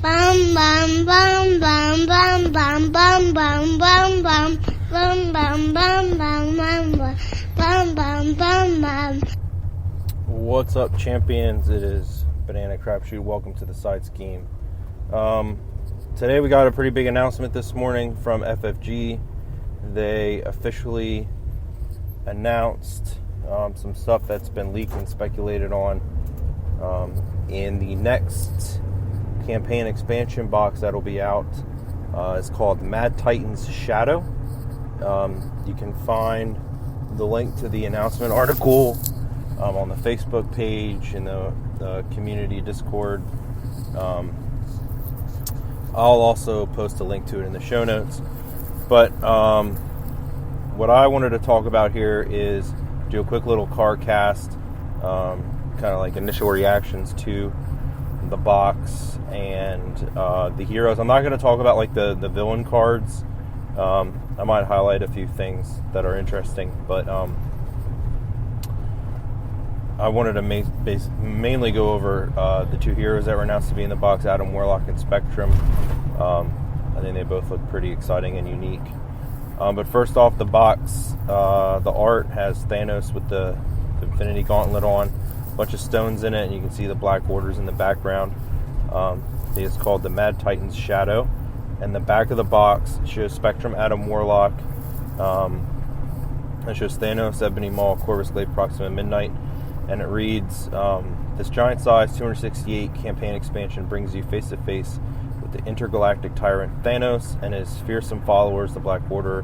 Bum bum bum bum bum bum bum bum bum bum bum bum bum bum bum bum bum bum. What's up, champions? It is BananaCrapshoot. Welcome to the side scheme. Today we got a pretty big announcement this morning from FFG. They officially announced some stuff that's been leaked and speculated on in the next campaign expansion box that'll be out. It's called Mad Titans Shadow. You can find the link to the announcement article on the Facebook page in the community Discord. I'll also post a link to it in the show notes. But what I wanted to talk about here is do a quick little Carcast, kind of like initial reactions to the box and the heroes. I'm not going to talk about like the villain cards. I might highlight a few things that are interesting, but I wanted to mainly go over the two heroes that were announced to be in the box, Adam Warlock and Spectrum. I think they both look pretty exciting and unique. But first off, the box, the art has Thanos with the Infinity Gauntlet on, a bunch of stones in it, and you can see the Black Orders in the background. It's called the Mad Titans Shadow. And the back of the box shows Spectrum, Adam Warlock. It shows Thanos, Ebony Maw, Corvus Glaive, Proxima Midnight. And it reads, this giant-sized 268 campaign expansion brings you face-to-face with the intergalactic tyrant Thanos and his fearsome followers, the Black Order.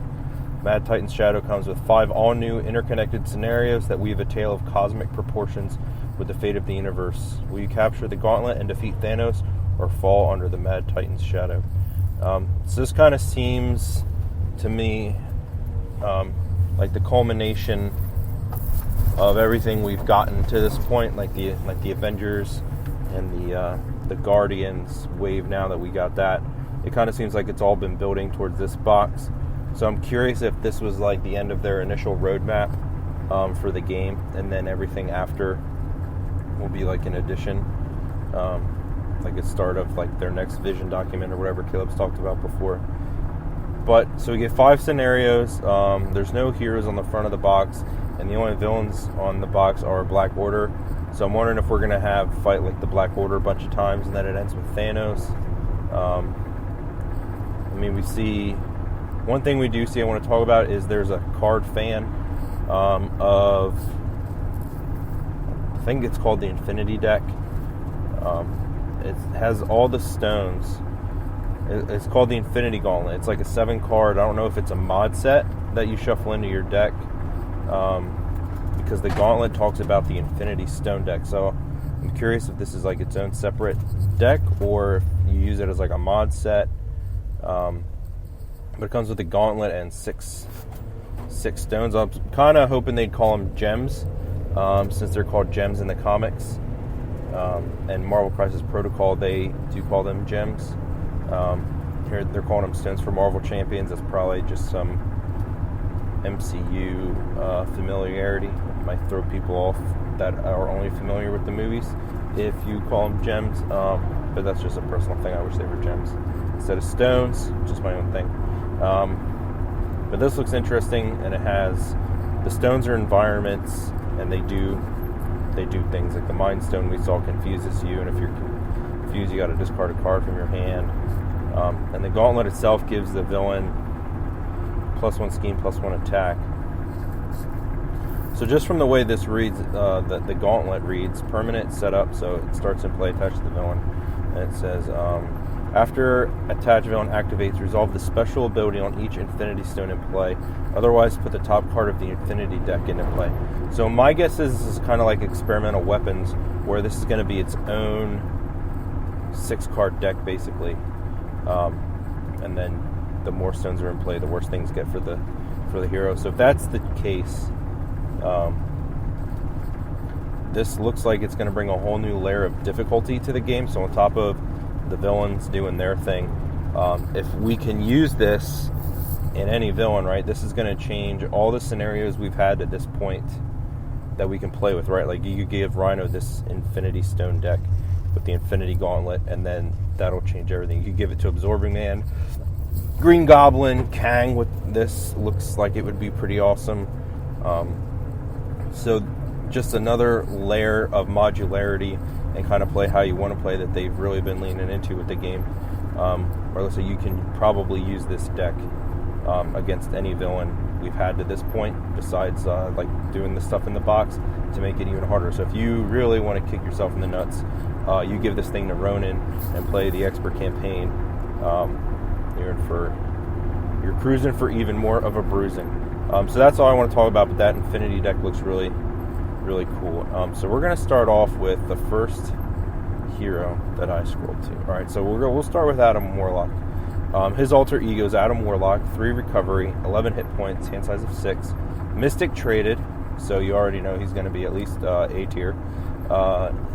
Mad Titan's Shadow comes with 5 all-new interconnected scenarios that weave a tale of cosmic proportions with the fate of the universe. Will you capture the gauntlet and defeat Thanos, or fall under the Mad Titan's Shadow? So this kind of seems to me like the culmination of everything we've gotten to this point, like the Avengers and the Guardians wave. Now that we got that, it kind of seems like it's all been building towards this box. So I'm curious if this was like the end of their initial roadmap for the game, and then everything after will be like an addition, like a start of like their next vision document or whatever Caleb's talked about before. But so we get 5 scenarios. There's no heroes on the front of the box, and the only villains on the box are Black Order. So I'm wondering if we're going to fight like the Black Order a bunch of times, and then it ends with Thanos. We see... One thing we do see I want to talk about is there's a card fan of... I think it's called the Infinity deck. It has all the stones. It's called the Infinity Gauntlet. It's like a 7 card. I don't know if it's a mod set that you shuffle into your deck, because the Gauntlet talks about the Infinity Stone deck. So I'm curious if this is like its own separate deck, or if you use it as like a mod set. But it comes with the Gauntlet and six stones. I'm kind of hoping they'd call them gems, since they're called gems in the comics. And Marvel Crisis Protocol, they do call them gems. Here they're calling them stones for Marvel Champions. That's probably just some MCU familiarity. It might throw people off that are only familiar with the movies if you call them gems. But that's just a personal thing. I wish they were gems instead of stones. Just my own thing. But this looks interesting, and it has the stones are environments, and they do things like the Mind Stone we saw confuses you, and if you're confused, you got to discard a card from your hand. And the Gauntlet itself gives the villain +1 scheme, +1 attack. So just from the way this reads, the Gauntlet reads permanent setup, so it starts in play attached to the villain, and it says after attached villain activates, resolve the special ability on each Infinity Stone in play. Otherwise, put the top card of the Infinity deck into play. So my guess is this is kind of like experimental weapons, where this is going to be its own 6-card deck, basically. And then the more stones are in play, the worse things get for the hero. So if that's the case, this looks like it's going to bring a whole new layer of difficulty to the game. So on top of the villains doing their thing, if we can use this in any villain, right, this is going to change all the scenarios we've had at this point that we can play with, right? Like you could give Rhino this Infinity Stone deck, with the Infinity Gauntlet, and then that'll change everything. You could give it to Absorbing Man, Green Goblin, Kang with this looks like it would be pretty awesome. So just another layer of modularity and kind of play how you want to play that they've really been leaning into with the game. Or so you can probably use this deck against any villain we've had to this point, besides like doing the stuff in the box to make it even harder. So if you really want to kick yourself in the nuts, you give this thing to Ronin and play the Expert Campaign. You're cruising for even more of a bruising. So that's all I want to talk about, but that Infinity deck looks really, really cool. So we're going to start off with the first hero that I scrolled to. All right, so we'll start with Adam Warlock. His alter ego is Adam Warlock, 3 recovery, 11 hit points, hand size of 6. Mystic traded, so you already know he's going to be at least A tier.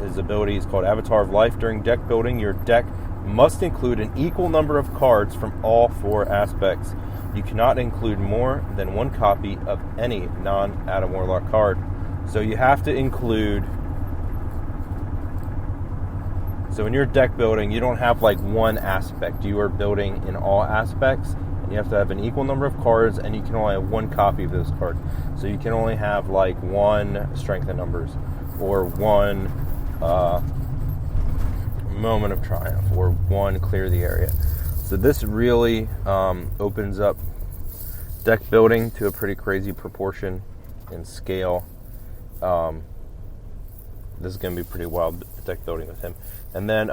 His ability is called Avatar of Life. During deck building, your deck must include an equal number of cards from all 4 aspects. You cannot include more than 1 copy of any non-Adam Warlock card. So you have to include... So in your deck building, you don't have like one aspect. You are building in all aspects, and you have to have an equal number of cards, and you can only have 1 copy of those cards. So you can only have like 1 Strength in Numbers, or 1 Moment of Triumph, or 1 Clear the Area. So this really opens up deck building to a pretty crazy proportion and scale. This is going to be pretty wild deck building with him. And then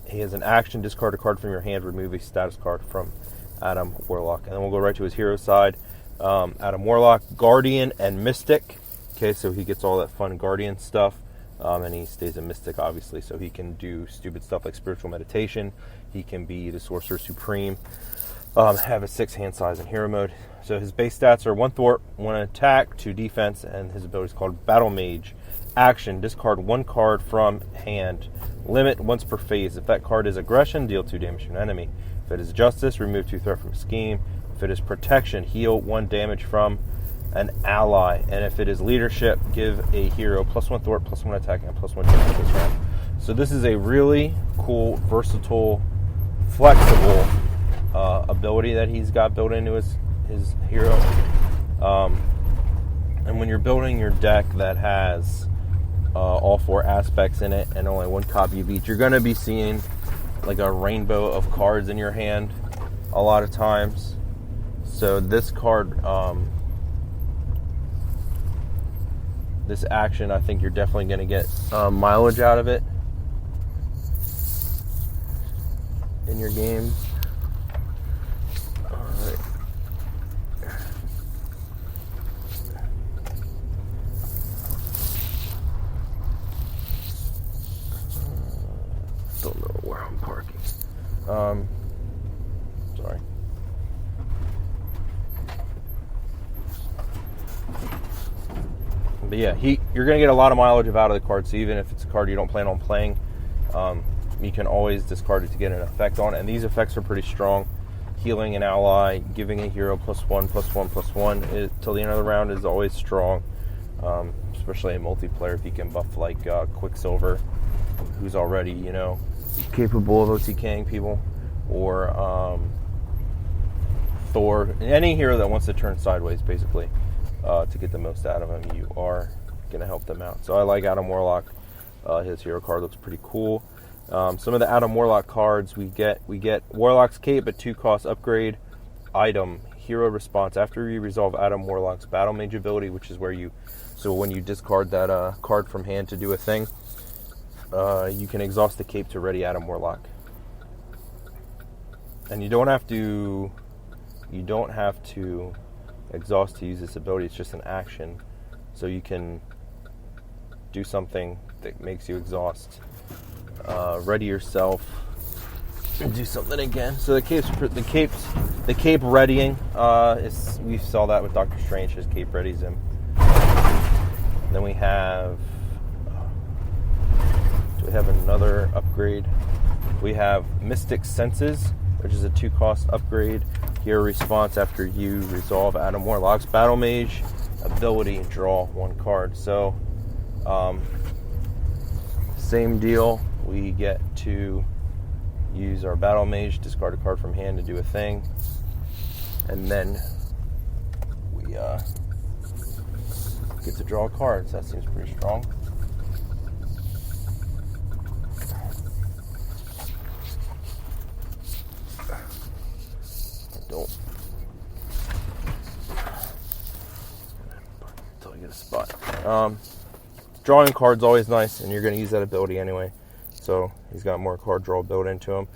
he has an action, discard a card from your hand, remove a status card from Adam Warlock. And then we'll go right to his hero side. Adam Warlock, Guardian, and Mystic. Okay, so he gets all that fun Guardian stuff. And he stays a Mystic, obviously, so he can do stupid stuff like Spiritual Meditation. He can be the Sorcerer Supreme. Have a 6 hand size in hero mode. So his base stats are 1 thwart, 1 attack, 2 defense, and his ability is called Battle Mage. Action, discard 1 card from hand. Limit once per phase. If that card is aggression, deal 2 damage to an enemy. If it is justice, remove 2 threat from a scheme. If it is protection, heal 1 damage from an ally. And if it is leadership, give a hero +1 thwart, +1 attack, and +1 damage this round. So this is a really cool, versatile, flexible ability that he's got built into his hero. And when you're building your deck that has all 4 aspects in it and only 1 copy of each, you're going to be seeing like a rainbow of cards in your hand a lot of times. So this card, this action, I think you're definitely going to get mileage out of it in your game. Alright. Don't know where I'm parking. Sorry. But yeah, you're going to get a lot of mileage out of the card, so even if it's a card you don't plan on playing, you can always discard it to get an effect on it. And these effects are pretty strong. Healing an ally, giving a hero +1, +1, +1 till the end of the round is always strong, especially in multiplayer if you can buff like Quicksilver, who's already, capable of OTKing people, or Thor, any hero that wants to turn sideways, basically, to get the most out of him, you are going to help them out. So I like Adam Warlock. His hero card looks pretty cool. Some of the Adam Warlock cards, we get Warlock's Cape, a 2-cost upgrade item, hero response. After you resolve Adam Warlock's Battle Mage ability, which is where so when you discard that card from hand to do a thing, you can exhaust the cape to ready Adam Warlock. And you don't have to exhaust to use this ability. It's just an action, so you can do something that makes you exhaust, ready yourself, and do something again. So the cape readying we saw that with Doctor Strange. His cape readies him. Then we have another upgrade. We have Mystic Senses, which is a 2-cost upgrade. Hero response after you resolve Adam Warlock's Battle Mage ability, draw 1 card. So same deal. we get to use our Battle Mage, discard a card from hand to do a thing, and then we get to draw a card. So that seems pretty strong. Until I get a spot. Drawing cards always nice, and you're going to use that ability anyway. So he's got more card draw built into him.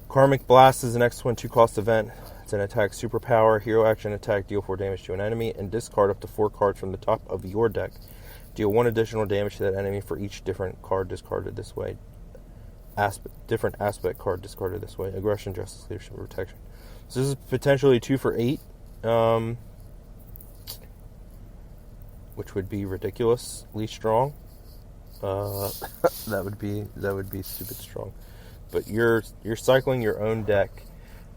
Karmic Blast is the next one, 2-cost event. It's an attack superpower. Hero action attack, deal 4 damage to an enemy, and discard up to 4 cards from the top of your deck. Deal 1 additional damage to that enemy for each different card discarded this way. Different aspect card discarded this way. Aggression, Justice, Leadership, Protection. So this is potentially 2 for 8. Which would be ridiculously strong. That would be stupid strong. But you're cycling your own deck,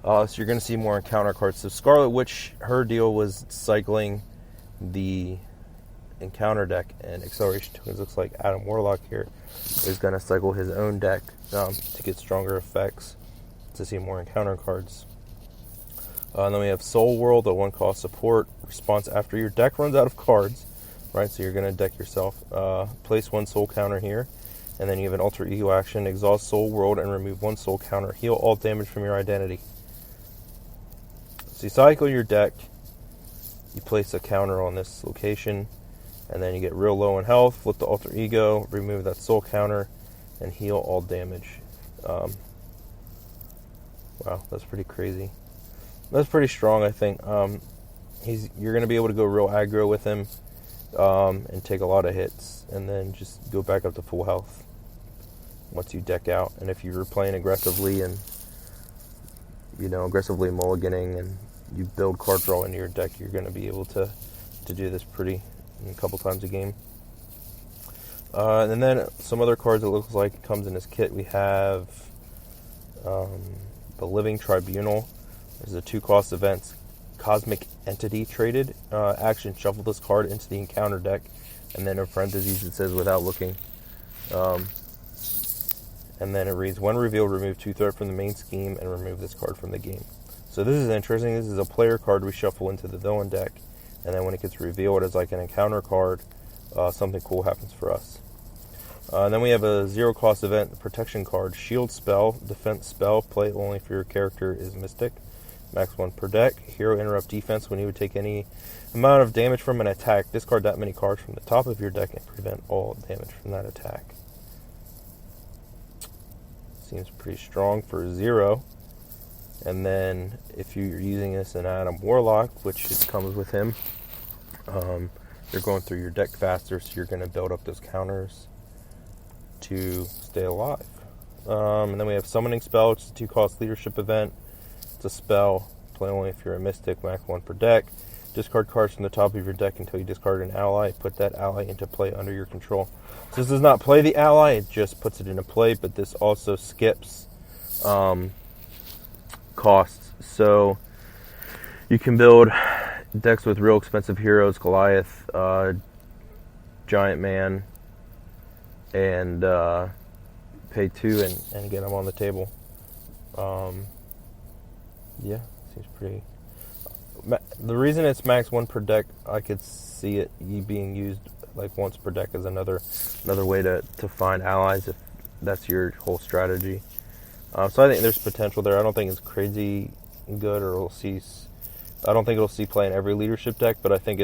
so you're going to see more encounter cards. So Scarlet Witch, her deal was cycling the encounter deck, and Acceleration Tokens looks like Adam Warlock here is going to cycle his own deck to get stronger effects, to see more encounter cards. And then we have Soul World, a 1-cost support response after your deck runs out of cards. Right, so you're going to deck yourself. Place 1 soul counter here, and then you have an alter ego action. Exhaust Soul World and remove 1 soul counter. Heal all damage from your identity. So you cycle your deck. You place a counter on this location, and then you get real low in health. Flip the alter ego, remove that soul counter, and heal all damage. Wow, that's pretty crazy. That's pretty strong, I think. You're going to be able to go real aggro with him. And take a lot of hits, and then just go back up to full health once you deck out. And if you're playing aggressively and aggressively mulliganing, and you build card draw into your deck, you're going to be able to do this a couple times a game. And then some other cards that looks like comes in this kit. We have the Living Tribunal. There's a 2-cost event. Cosmic Entity traded. Action, shuffle this card into the encounter deck, and then in parentheses it says without looking. And then it reads, when revealed, remove 2 threat from the main scheme and remove this card from the game. So this is interesting. This is a player card we shuffle into the villain deck, and then when it gets revealed as like an encounter card, something cool happens for us. And then we have a 0-cost event, protection card, shield spell, defense spell, play only if your character is Mystic. Max 1 per deck. Hero interrupt defense. When you would take any amount of damage from an attack, discard that many cards from the top of your deck and prevent all damage from that attack. Seems pretty strong for 0. And then if you're using this in Adam Warlock, which it comes with him, you're going through your deck faster, so you're going to build up those counters to stay alive. And then we have Summoning Spell, which is a 2-cost leadership event. It's a spell. Play only if you're a Mystic. Max 1 per deck. Discard cards from the top of your deck until you discard an ally. Put that ally into play under your control. So this does not play the ally, it just puts it into play, but this also skips costs. So you can build decks with real expensive heroes, Goliath, Giant Man, and pay 2 and get them on the table. Yeah, seems pretty. The reason it's max 1 per deck, I could see it being used like once per deck as another way to find allies if that's your whole strategy. So I think there's potential there. I don't think it's crazy good, or I don't think it'll see play in every leadership deck, but I think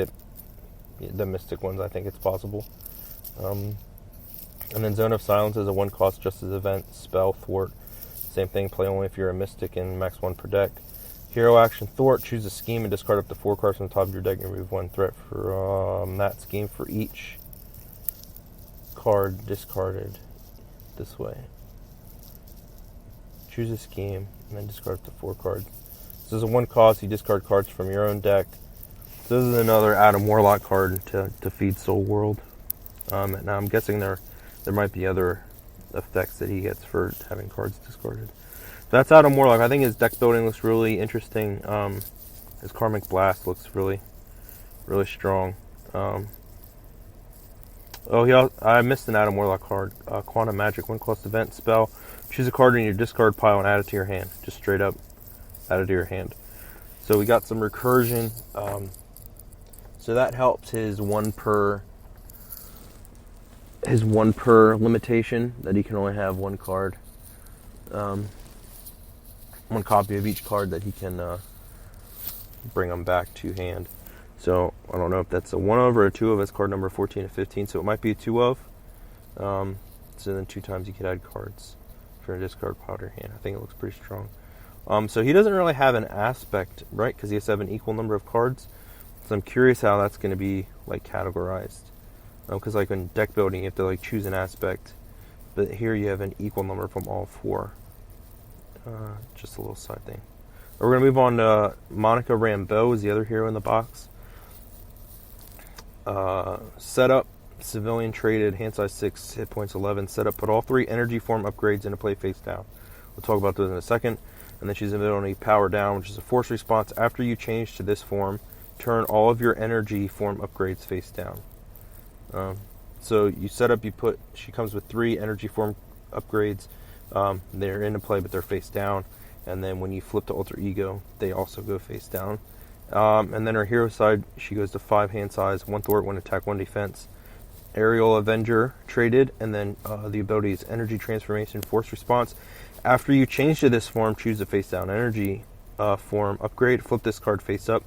the Mystic ones, I think it's possible. And then Zone of Silence is a 1-cost Justice event, spell, thwart. Same thing, play only if you're a Mystic and max 1 per deck. Hero action, thwart, choose a scheme and discard up to 4 cards from the top of your deck and remove 1 threat from that scheme for each card discarded this way. Choose a scheme and then discard up to 4 cards. This is a 1-cost, you discard cards from your own deck. So this is another Adam Warlock card to feed Soul World. Now I'm guessing there might be other effects that he gets for having cards discarded. That's Adam Warlock. I think his deck building looks really interesting. His Karmic Blast looks really, really strong. Oh, I missed an Adam Warlock card. Quantum Magic, 1 cost event spell. Choose a card in your discard pile and add it to your hand. Just straight up add it to your hand. So we got some recursion. So that helps his one per limitation, that he can only have one card, one copy of each card that he can bring them back to hand. So I don't know if that's a 1 of or a 2 of. It's card number 14 and 15. So it might be a 2 of. So then 2 times you could add cards for a discard pile to your hand. I think it looks pretty strong. So he doesn't really have an aspect, right? Because he has to have an equal number of cards. So I'm curious how that's going to be like categorized. Because like in deck building, you have to like choose an aspect, but here you have an equal number from all 4. Just a little side thing. We're going to move on to Monica Rambeau is the other hero in the box. Setup, civilian traded, hand size 6, hit points 11. Setup, put all 3 energy form upgrades into play face down. We'll talk about those in a second. And then she's ability power down, which is a force response. After you change to this form, turn all of your energy form upgrades face down. So you set up, she comes with 3 energy form upgrades. They're into play, but they're face down. And then when you flip to Alter Ego, they also go face down. And then her hero side, she goes to 5 hand size, 1 thwart, 1 attack, 1 defense. Aerial Avenger traded, and then the ability is Energy Transformation, Force Response. After you change to this form, choose the face down energy form upgrade. Flip this card face up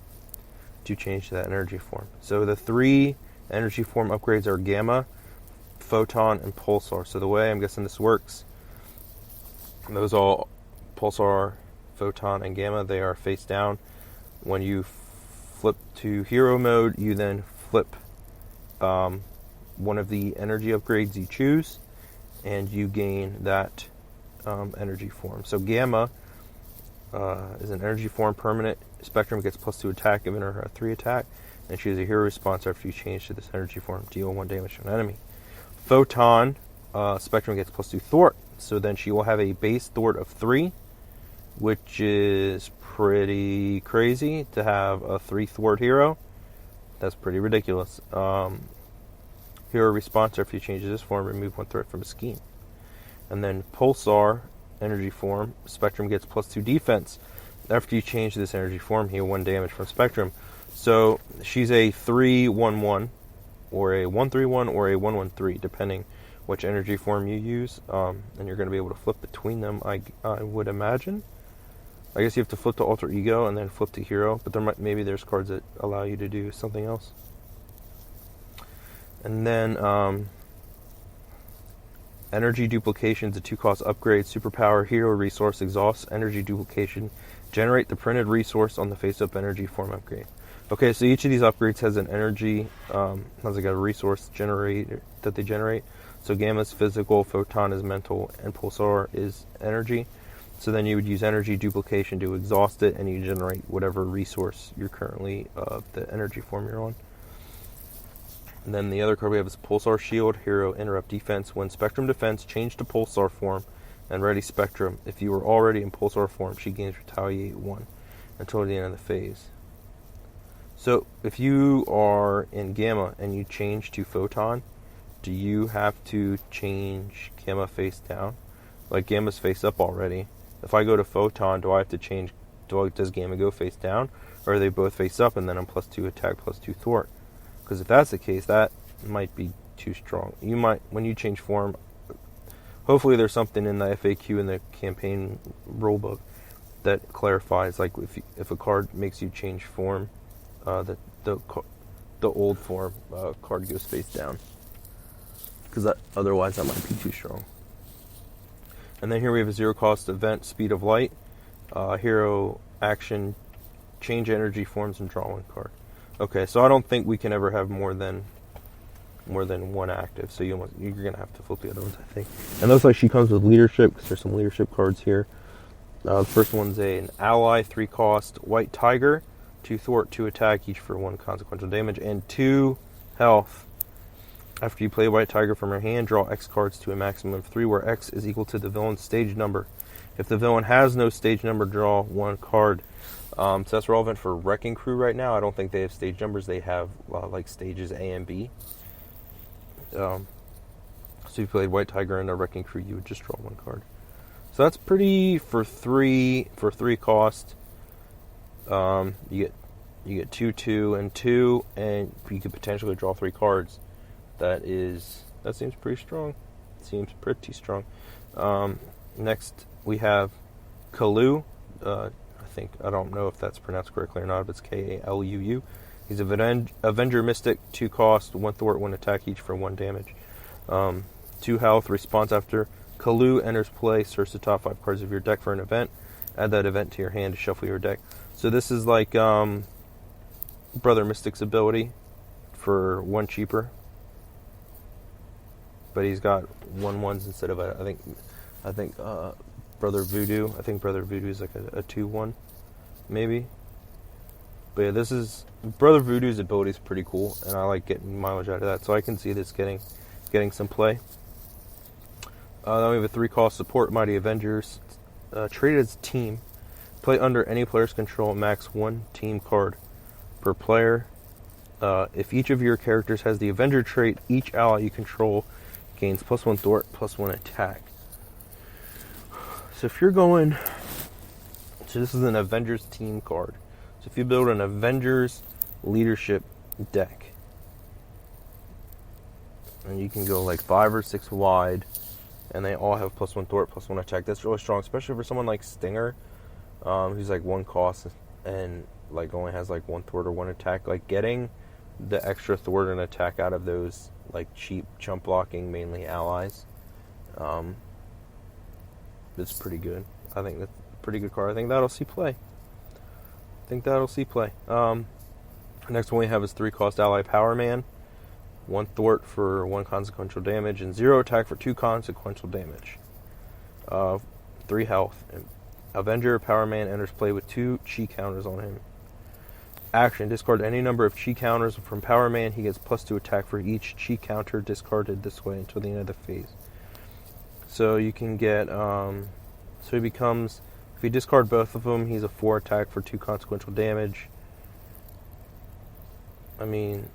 to change to that energy form. So the 3 energy form upgrades are Gamma, Photon, and Pulsar. So the way I'm guessing this works, those all Pulsar, Photon, and Gamma, they are face down. When you flip to hero mode, you then flip one of the energy upgrades you choose, and you gain that energy form. So Gamma is an energy form permanent. Spectrum gets +2 attack, giving her a 3 attack, and she has a hero response after you change to this energy form. Deal 1 damage to an enemy. Photon, Spectrum gets +2 thwart, so then she will have a base thwart of 3, which is pretty crazy to have a 3 thwart hero. That's pretty ridiculous. Hero response after you change this form, remove 1 threat from a scheme. And then Pulsar, energy form, Spectrum gets +2 defense. After you change this energy form, heal 1 damage from Spectrum. So she's a 3-1-1, or a 1-3-1, or a 1-1-3, depending which energy form you use. And you're going to be able to flip between them, I would imagine. I guess you have to flip to Alter Ego and then flip to Hero, but maybe there's cards that allow you to do something else. And then Energy Duplication is a 2-cost upgrade. Superpower, Hero Resource, Exhaust, Energy Duplication. Generate the printed resource on the face-up energy form upgrade. Okay, so each of these upgrades has an energy, has like a resource generator that they generate. So Gamma is physical, Photon is mental, and Pulsar is energy. So then you would use Energy Duplication to exhaust it, and you generate whatever resource you're currently, the energy form you're on. And then the other card we have is Pulsar Shield, Hero Interrupt Defense. When Spectrum Defense, change to Pulsar form and ready Spectrum. If you were already in Pulsar form, she gains Retaliate 1 until the end of the phase. So if you are in Gamma and you change to Photon, do you have to change Gamma face down? Like Gamma's face up already. If I go to Photon, do I have to change? Does Gamma go face down? Or are they both face up and then I'm +2 attack, +2 thwart? Because if that's the case, that might be too strong. You might, when you change form, hopefully there's something in the FAQ in the campaign rulebook that clarifies, like if a card makes you change form, that the old form card goes face down. Because otherwise that might be too strong. And then here we have a 0-cost event, Speed of Light, hero action, change energy forms and draw 1 card. Okay, so I don't think we can ever have more than 1 active. So you're gonna have to flip the other ones, I think. And looks like she comes with leadership because there's some leadership cards here. The first one's an ally, 3-cost white tiger, 2 thwart, 2 attack, each for 1 consequential damage and 2 health. After you play white tiger from your hand, draw X cards to a maximum of 3, where X is equal to the villain's stage number. If the villain has no stage number, draw 1 card. So that's relevant for Wrecking Crew right now. I don't think they have stage numbers. They have like stages A and B. So if you played White Tiger and a Wrecking Crew, you would just draw one card. So that's pretty for three cost. You get 2, and 2, and you could potentially draw 3 cards. That seems pretty strong. Next we have Kaluu. I don't know if that's pronounced correctly or not, but it's Kaluu. He's a Avenger Mystic, 2 cost, 1 thwart, 1 attack each for 1 damage. 2 health. Response after Kaluu enters play, search the top 5 cards of your deck for an event. Add that event to your hand to shuffle your deck. So this is like Brother Mystic's ability for 1 cheaper. But he's got 1/1s instead of I think Brother Voodoo. I think Brother Voodoo is like a 2/1, maybe. But yeah, this is Brother Voodoo's ability is pretty cool, and I like getting mileage out of that. So I can see this getting some play. Then we have a 3 cost support Mighty Avengers. Traded as team. Play under any player's control, max 1 team card per player. If each of your characters has the Avenger trait, each ally you control gains +1 thwart, +1 attack. So if you're going... So this is an Avengers team card. So if you build an Avengers leadership deck, and you can go like 5 or 6 wide, and they all have +1 thwart, +1 attack. That's really strong, especially for someone like Stinger, who's like 1 cost and like only has like 1 thwart or 1 attack. Like getting the extra thwart and attack out of those like cheap chump blocking mainly allies, it's pretty good. I think that's a pretty good card. I think that'll see play. Next one we have is 3 cost ally Power Man. 1 thwart for 1 consequential damage, and 0 attack for 2 consequential damage. 3 health. And Avenger Power Man enters play with 2 chi counters on him. Action: discard any number of chi counters from Power Man. He gets +2 attack for each chi counter discarded this way until the end of the phase. So you can get, so he becomes, if you discard both of them, he's a 4 attack for 2 consequential damage. I mean,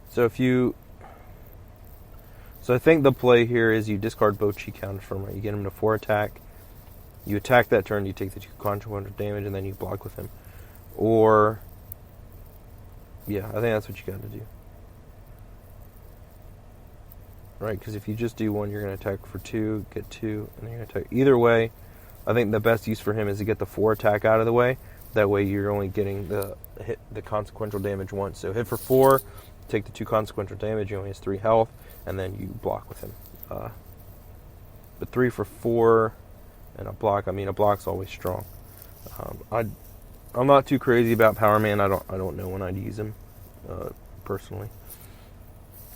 so I think the play here is you discard both chi counters from him. You get him to 4 attack. You attack that turn, you take the 2 consequential damage, and then you block with him. Or, yeah, I think that's what you got to do. Right, because if you just do 1, you're going to attack for 2, get 2, and then you're going to attack. Either way, I think the best use for him is to get the 4 attack out of the way. That way you're only getting the consequential damage once. So hit for 4, take the 2 consequential damage, he only has 3 health, and then you block with him. But 3 for 4 and a block, I mean, a block's always strong. I'm not too crazy about Power Man. I don't know when I'd use him, personally.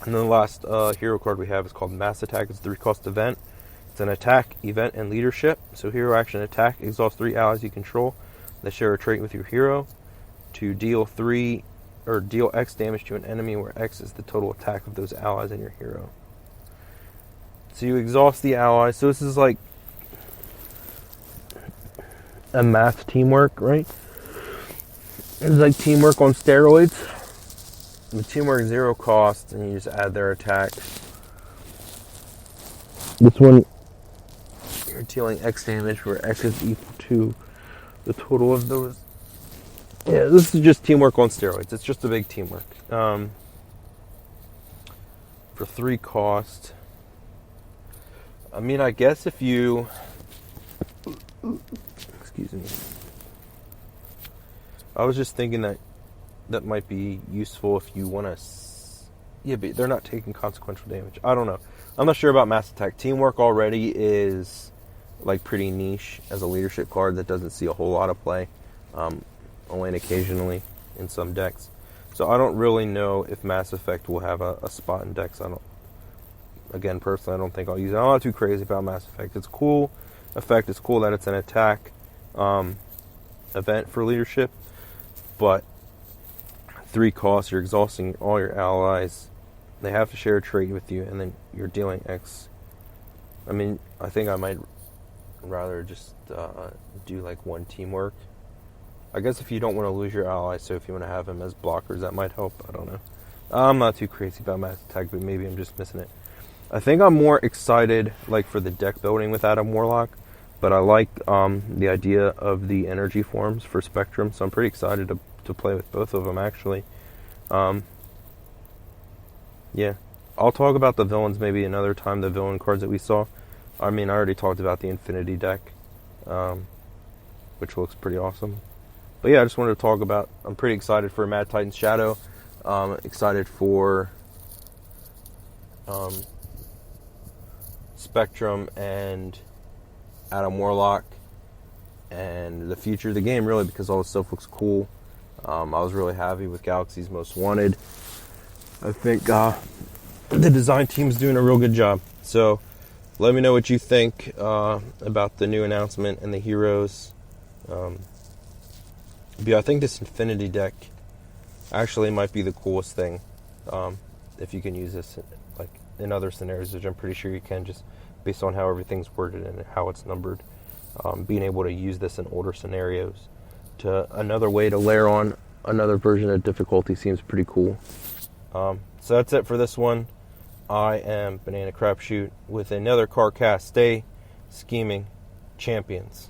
And then the last hero card we have is called Mass Attack. It's a 3 cost event. It's an attack, event, and leadership. So hero action attack exhausts 3 allies you control that share a trait with your hero to deal X damage to an enemy, where X is the total attack of those allies and your hero. So you exhaust the allies. So this is like a math teamwork, right? It's like teamwork on steroids. The teamwork 0 cost, and you just add their attack. This one, you're dealing X damage, where X is equal to the total of those. Yeah, this is just teamwork on steroids. It's just a big teamwork. For 3 cost, I mean, I guess if you... Excuse me. I was just thinking that might be useful if you want to... Yeah, but they're not taking consequential damage. I don't know. I'm not sure about Mass Attack. Teamwork already is like pretty niche as a leadership card that doesn't see a whole lot of play. Only occasionally in some decks. So I don't really know if Mass Effect will have a spot in decks. Again, personally, I don't think I'll use it. I'm not too crazy about Mass Effect. It's cool effect. It's cool that it's an attack event for leadership. But 3 costs, you're exhausting all your allies. They have to share a trait with you, and then you're dealing X. I mean, I think I might rather just do like 1 teamwork. I guess if you don't want to lose your ally, so if you want to have him as blockers, that might help. I don't know. I'm not too crazy about Mass Attack, but maybe I'm just missing it. I think I'm more excited like for the deck building with Adam Warlock, but I like the idea of the energy forms for Spectrum, so I'm pretty excited to play with both of them actually. Yeah, I'll talk about the villains maybe another time, the villain cards that we saw. I mean, I already talked about the Infinity deck, which looks pretty awesome. But yeah, I just wanted to talk about, I'm pretty excited for Mad Titan's Shadow. Excited for Spectrum and Adam Warlock and the future of the game, really, because all this stuff looks cool. I was really happy with Galaxy's Most Wanted. I think the design team's doing a real good job. So let me know what you think about the new announcement and the heroes. Yeah, I think this Infinity deck actually might be the coolest thing, if you can use this like in other scenarios, which I'm pretty sure you can, just based on how everything's worded and how it's numbered. Being able to use this in older scenarios to another way to layer on another version of difficulty seems pretty cool. So that's it for this one. I am BananaCrapshoot with another Carcast. Stay scheming, champions.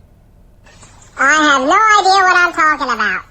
I have no idea what I'm talking about.